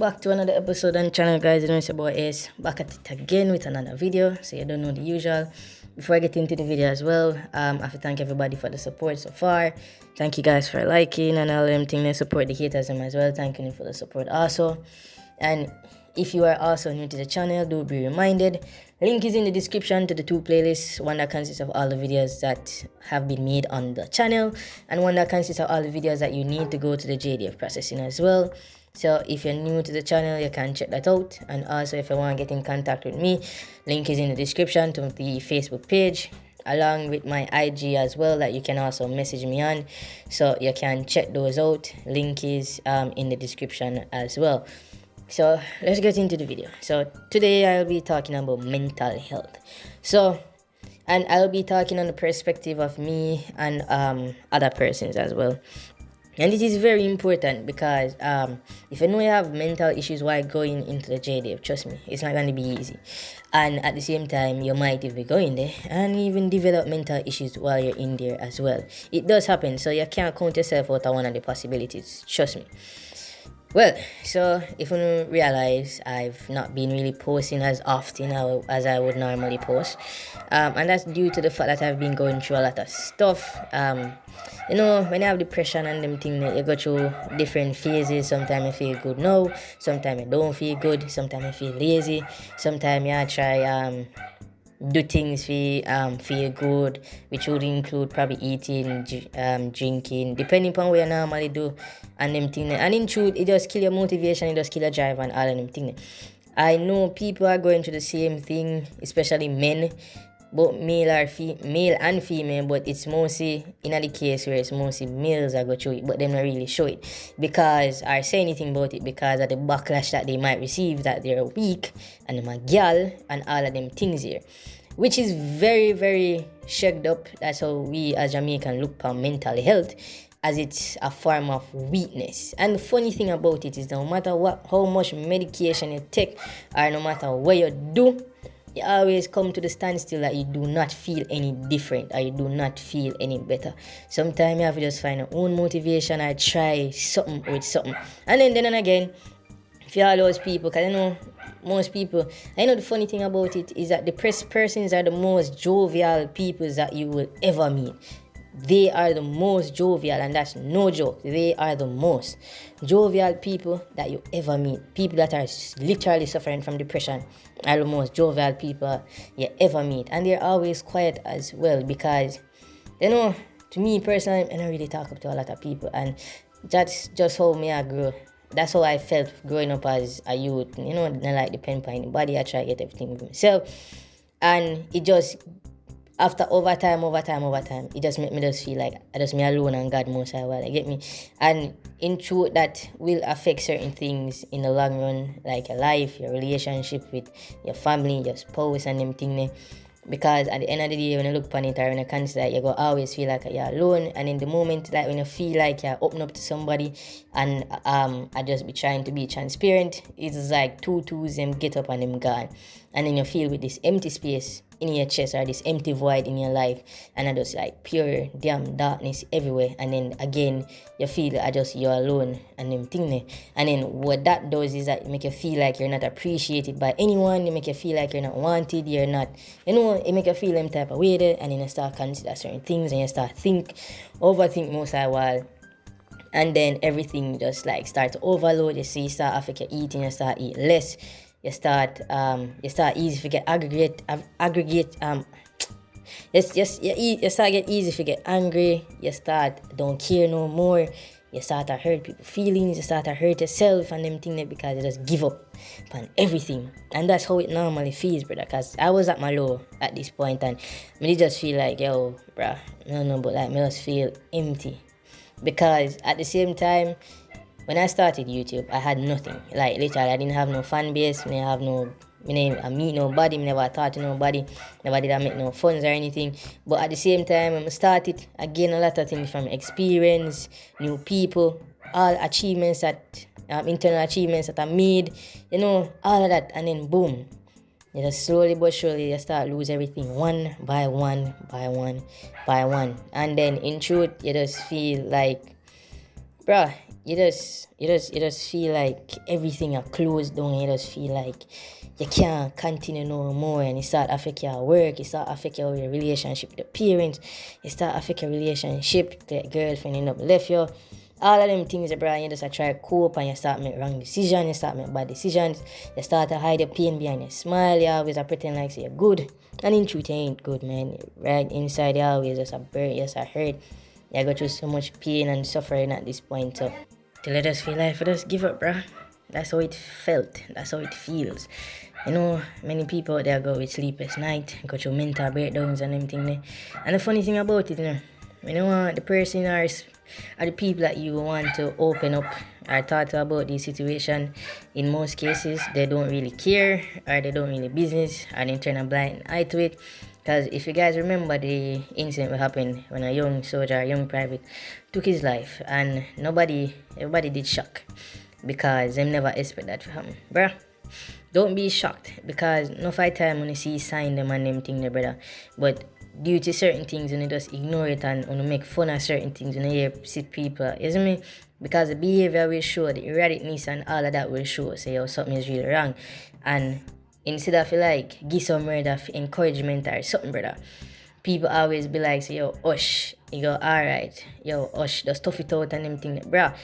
back to another episode on the channel, guys. You know it's your boy Ace back at it again with another video. So you don't know the usual. Before I get into the video as well, I have to thank everybody for the support so far. Thank you guys for liking and all them things. Support the haters them as well. Thank you for the support also. And if you are also new to the channel, do be reminded, link is in the description to the two playlists, one that consists of all the videos that have been made on the channel and one that consists of all the videos that you need to go to the JDF processing as well. So if you're new to the channel, you can check that out. And also if you want to get in contact with me, link is in the description to the Facebook page along with my IG as well that you can also message me on, so you can check those out. Link is in the description as well. So let's get into the video. So today I'll be talking about mental health. And I'll be talking on the perspective of me and other persons as well. And it is very important because if you know you have mental issues while going into the JDF, trust me, it's not going to be easy. And at the same time, you might even be going there and even develop mental issues while you're in there as well. It does happen, so you can't count yourself out of one of the possibilities, trust me. Well, so if you realize, I've not been really posting as often as I would normally post. And that's due to the fact that I've been going through a lot of stuff. You know, when you have depression and them things, you go through different phases. Sometimes you feel good now, sometimes you don't feel good, sometimes you feel lazy, sometimes you try do things feel good, which would include probably eating, drinking, depending upon what you normally do and them things. And in truth, it just kill your motivation, it just kill your drive and all of them things. I know people are going through the same thing, especially men, both male and female, but it's mostly in the case where it's mostly males that go through it, but they don't really show it because or say anything about it because of the backlash that they might receive, that they're weak and they're a girl and all of them things here, which is very, very shagged up. That's how we as Jamaican look upon mental health, as it's a form of weakness. And the funny thing about it is no matter how much medication you take or no matter what you do, you always come to the standstill that you do not feel any different or you do not feel any better. Sometimes you have to just find your own motivation or try something with something. And then and again, if you all those people, because I know most people, I know the funny thing about it is that depressed persons are the most jovial people that you will ever meet. They are the most jovial, and that's no joke. They are the most jovial people that you ever meet. People that are literally suffering from depression are the most jovial people you ever meet. And they're always quiet as well because, you know, to me personally, I don't really talk up to a lot of people. And that's just how me I grew. That's how I felt growing up as a youth. You know, I like depend on anybody. I try to get everything with myself. And it just, after over time, it just make me just feel like I just me alone and God most of the while. Get me? And in truth, that will affect certain things in the long run, like your life, your relationship with your family, your spouse, and them things. Because at the end of the day, when you look upon it or when you consider it, you go always feel like you're alone. And in the moment, like when you feel like you're open up to somebody and I just be trying to be transparent, it's like two twos them get up and them gone. And then you feel with this empty space in your chest or this empty void in your life, and I just like pure damn darkness everywhere. And then again you feel you're alone and them thing. And then what that does is that it make you feel like you're not appreciated by anyone. It make you feel like you're not wanted, you're not, you know, it make you feel them type of way there. And then you start consider certain things and you start overthink most of the while. And then everything just like start to overload. You see, you start affect your eating, you start eat less. You start easy to get you start get easy to get angry. You start don't care no more. You start to hurt people's feelings. You start to hurt yourself and them things because you just give up on everything. And that's how it normally feels, brother. Cause I was at my low at this point and me just feel like, yo, bruh, but like me just feel empty. Because at the same time, when I started YouTube, I had nothing. Like literally, I didn't have no fan base. I meet nobody. I never talk to nobody. Never did I make no funds or anything. But at the same time, when I started, I gained a lot of things from experience, new people, all achievements internal achievements that I made. You know, all of that, and then boom, you just slowly but surely you start lose everything one by one. And then in truth, you just feel like, bruh, you just feel like everything are closed down. You just feel like you can't continue no more, and it start affect your work, it start affect your relationship with the parents, it start affect your relationship, the girlfriend end up left you. All of them things, bro, you just try to cope and you start make wrong decisions, you start make bad decisions, you start to hide your pain behind your smile, you always pretend like say you're good. And in truth you ain't good, man. Right inside you always just a burn, just a hurt. You go through so much pain and suffering at this point. So to let us feel like just give up, bruh. That's how it felt. That's how it feels. You know, many people out there go with sleepless night, go through mental breakdowns and everything there. And the funny thing about it, you know, the person or the people that you want to open up or talk to about this situation, in most cases, they don't really care or they don't really business or they turn a blind eye to it. Because if you guys remember the incident that happened when a young soldier, a young private, took his life and everybody did shock because them never expect that to happen. Bruh, don't be shocked because no fight time when you see sign them and them thing there, brother. But due to certain things, when you just ignore it and when you make fun of certain things, when you hear sick people, you see me? Because the behavior will show, the erraticness and all of that will show, say, oh, something is really wrong. And instead of like give some word of encouragement or something, brother, people always be like, say, yo, hush. You go, alright, yo, hush, just tough it out and them thing, bruh.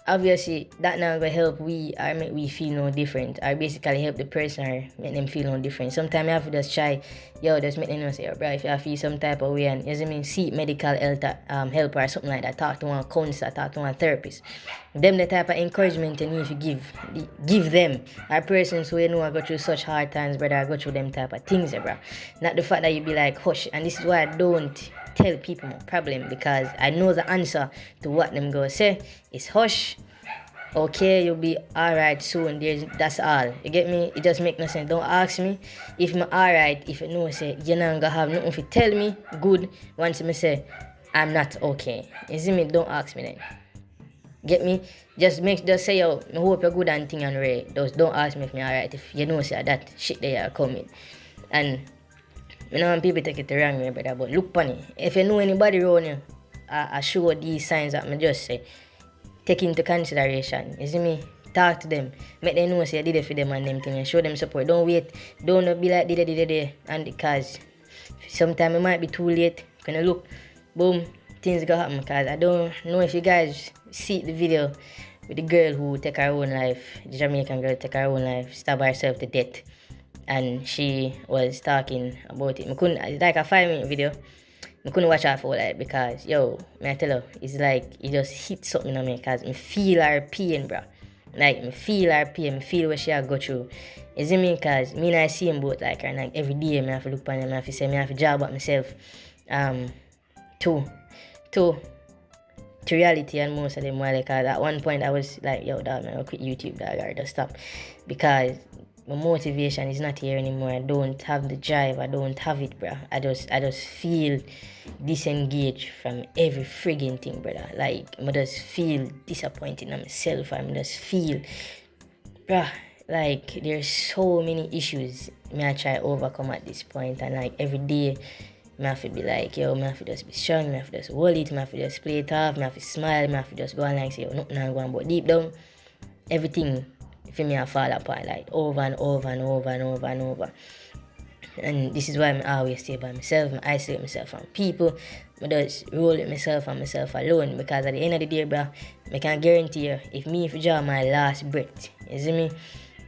Obviously, that not gonna help we or make we feel no different, or basically help the person or make them feel no different. Sometimes you have to just try, just make them know, say, yo, bro, if you feel some type of way and you mean seek medical health help or something like that, talk to one counselor, talk to one therapist. Them the type of encouragement you need to give them, or persons who you know go through such hard times, brother, go through them type of things, bro. Not the fact that you be like, hush. And this is why I don't tell people my problem, because I know the answer to what them go say is hush. Okay, you'll be alright soon. That's all. You get me? It just make no sense. Don't ask me if I'm alright. If you know, say you're not gonna have nothing to tell me good once me say I'm not okay. You see me? Don't ask me then. Get me? Just say, yo, I hope you're good and thing and right. Just don't ask me if me alright. If you know, say that shit they are coming. And you know, when people take it the wrong way, brother, but look funny. If you know anybody around you, I show these signs that me just say, take into consideration. You see me? Talk to them. Make them know say I did it for them and them thing and show them support. Don't wait. Don't be like did it. And because sometimes it might be too late. Gonna look, boom, things gonna happen. Because I don't know if you guys see the video with the girl who take her own life, the Jamaican girl take her own life, stab herself to death. And she was talking about it. It's like a 5-minute video. I couldn't watch her for that because, yo, may I tell you, it's like it just hit something on me because I feel her pain, bro. Like, I feel her pain, I feel what she has go through. You see me? Because me and I see him both like her, and like every day I have to look on him, I have to say, I have to job at myself. To reality and most of them were like, at one point I was like, yo, dog, man, I'll quit YouTube, dog, or just stop. Because my motivation is not here anymore. I don't have the drive. I don't have it, bro. I just feel disengaged from every frigging thing, brother. Like, I just feel disappointed in myself. I just feel, bro, like there's so many issues I try to overcome at this point, and like every day I have to be like, yo, I have to just be strong, I have to just hold it, I have to just play it off, I have to smile, I have to just go and like say, yo, nothing I'm going, but deep down, everything for me I fall apart like over and over and over and over and over. And this is why I always stay by myself, I isolate myself from people, I just roll with myself and myself alone, because at the end of the day, bro, I can guarantee you, if I draw my last breath, you see me,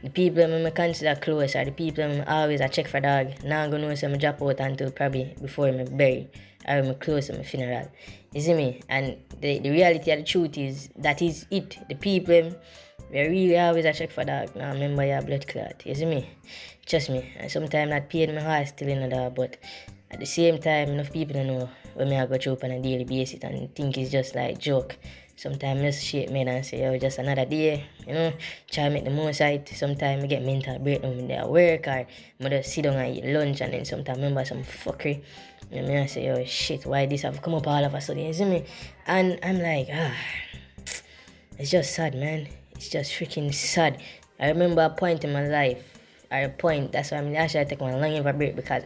the people I consider close or the people I always check for dog, now I'm going to know some drop out until probably before I bury or I'm close to my funeral. You see me? And the reality of the truth is that is it. The people we really always check for dog. Now remember your blood clot. You see me? Trust me. And sometimes that pain in my heart still in that, but at the same time enough people don't know when I go through on a daily basis and think it's just like joke. Sometimes I just shake me and say, oh, just another day, you know, try to make the most of it. Sometimes I get mental breakdown when they at work, or I just sit down and eat lunch, and then sometimes I remember some fuckery. And I say, oh shit, why this have come up all of a sudden, you see me? And I'm like, it's just sad, man. It's just freaking sad. I remember a point in my life, or a point. That's why I'm actually take one long ever break because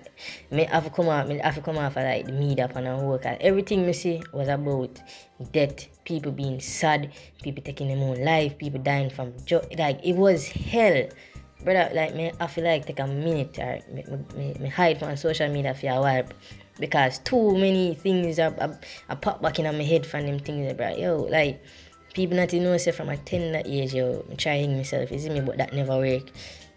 me have to come off of like the media up and a whole cause everything me see was about death, people being sad, people taking their own life, people dying from like it was hell. Brother, like me I feel like take a minute or me hide from social media for a while because too many things are pop back in my head from them things, bro. Yo, like people not know say from a tender age, yo, I try hang myself, you see me, but that never work.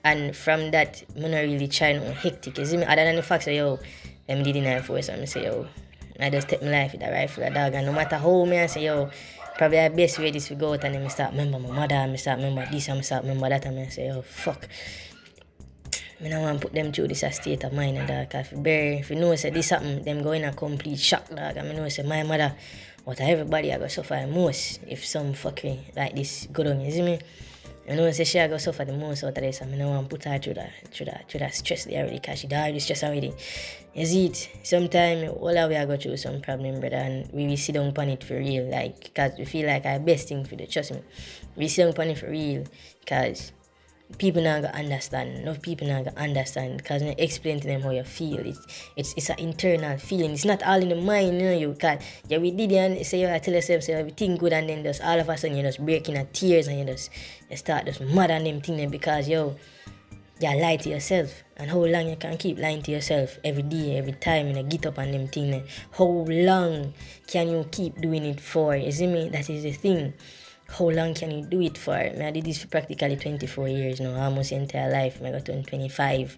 And from that, I'm not really trying no hectic, you see me, other than the fact that yo, them did in Air Force, and I say yo, I just take my life with a rifle, a dog, and no matter how me I say yo, probably the best way this will go out and then I start remember my mother, I start remember this, I start remember that, and I say yo, fuck. I don't want to put them through this state of mind, dog. If you know say this happen, them go in a complete shock, dog. And I know say my mother, what everybody I go suffer the most if some fuckery like this go on, you see me? I know say she I go suffer the most out of this, and I don't want to put her through that stress there already, because she already stress already. You see it? Sometimes all of we I go through some problem, brother, and we will sit down upon it for real, like, because we feel like our best thing for the trust me. We sit down upon it for real, because people not gonna understand. No people not gonna understand because you explain to them how you feel. It's an internal feeling. It's not all in the mind, you know. You can't. Yeah, we did it and say you tell yourself say everything good and then just all of a sudden you just break into tears and you start just mad on them things because you lie to yourself. And how long you can keep lying to yourself every day, every time, and you get up on them things. How long can you keep doing it for? You see me? That is the thing. How long can you do it for? I did this for practically 24 years now, almost the entire life. I got to 25.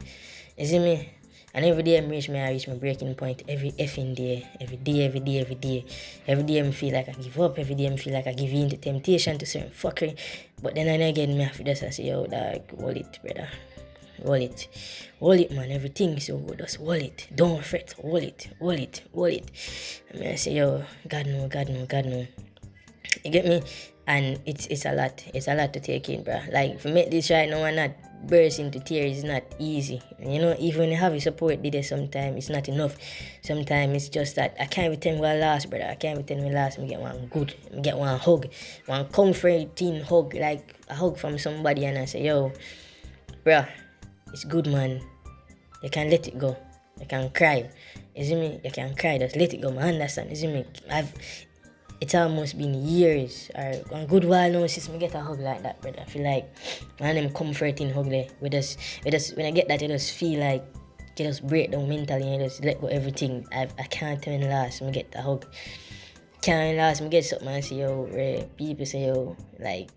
You see me? And every day I reach my breaking point every effing day. Every day. Every day I feel like I give up. Every day I feel like I give in to temptation to certain fuckery. But then again, I have to just say, yo, dog, hold it, brother. Hold it, man. Everything is so good. Just hold it. Don't fret. Hold it. And I say, yo, God no. You get me? And it's a lot. It's a lot to take in, bro. Like, to make this right now and not burst into tears is not easy. You know, even when you have your support did it sometimes, it's not enough. Sometimes it's just that I can't pretend we're last, brother. I can't pretend we're last. I get one good. I get one hug. One comforting hug. Like a hug from somebody and I say, yo, bro, it's good, man. You can let it go. You can cry. You see me? You can cry. Just let it go, man. Understand? You see me? It's almost been years or a good while now since I get a hug like that, brother. I feel like one of them comforting hug there. When I get that, I just feel like you just break down mentally and you just let go everything. I can't even last. I get the hug. Can't last. I get something and say, yo, people say, yo, like,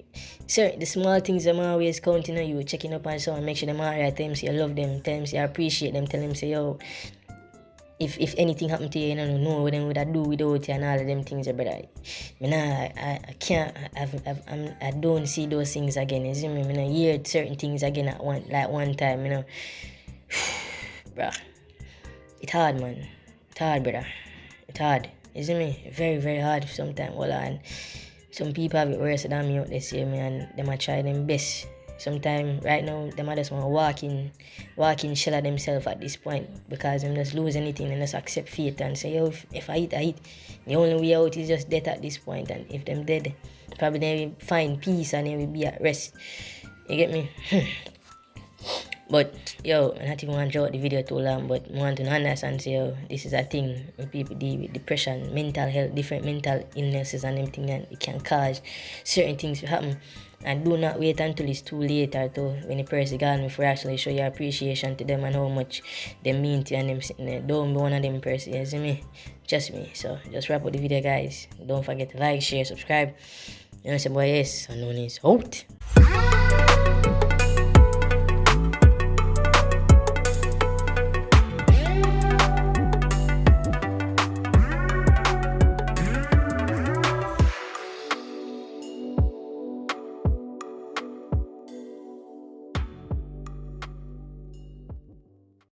sir, the small things I'm always counting on you, checking up on someone, make sure them alright, tell them say you love them, tell them say you appreciate them, tell them say, yo, if anything happened to you, you don't know what them would I do without you and all of them things, brother. I can't. I don't see those things again. You see me? I hear certain things again at one time. You know, bruh. It's hard, man. It's hard, brother. It's hard. You see me? Very, very hard sometimes. Well, and some people have it worse than me out there, see me, and them are try them best. Sometimes, right now, them are just want to walk in shell of themselves at this point because them just lose anything and just accept fate and say, yo, if I eat, I eat. The only way out is just death at this point, and if them dead, probably they will find peace and they will be at rest. You get me? But, yo, I not even want to draw out the video too long, but I want to understand, say, yo, this is a thing when people deal with depression, mental health, different mental illnesses and everything, and it can cause certain things to happen. And do not wait until it's too late or to when the person gone before actually show your appreciation to them and how much they mean to you and them sitting there. Don't be one of them person, you see me? Just me. So just wrap up the video, guys. Don't forget to like, share, subscribe. You know, say boy, yes, unknown is out.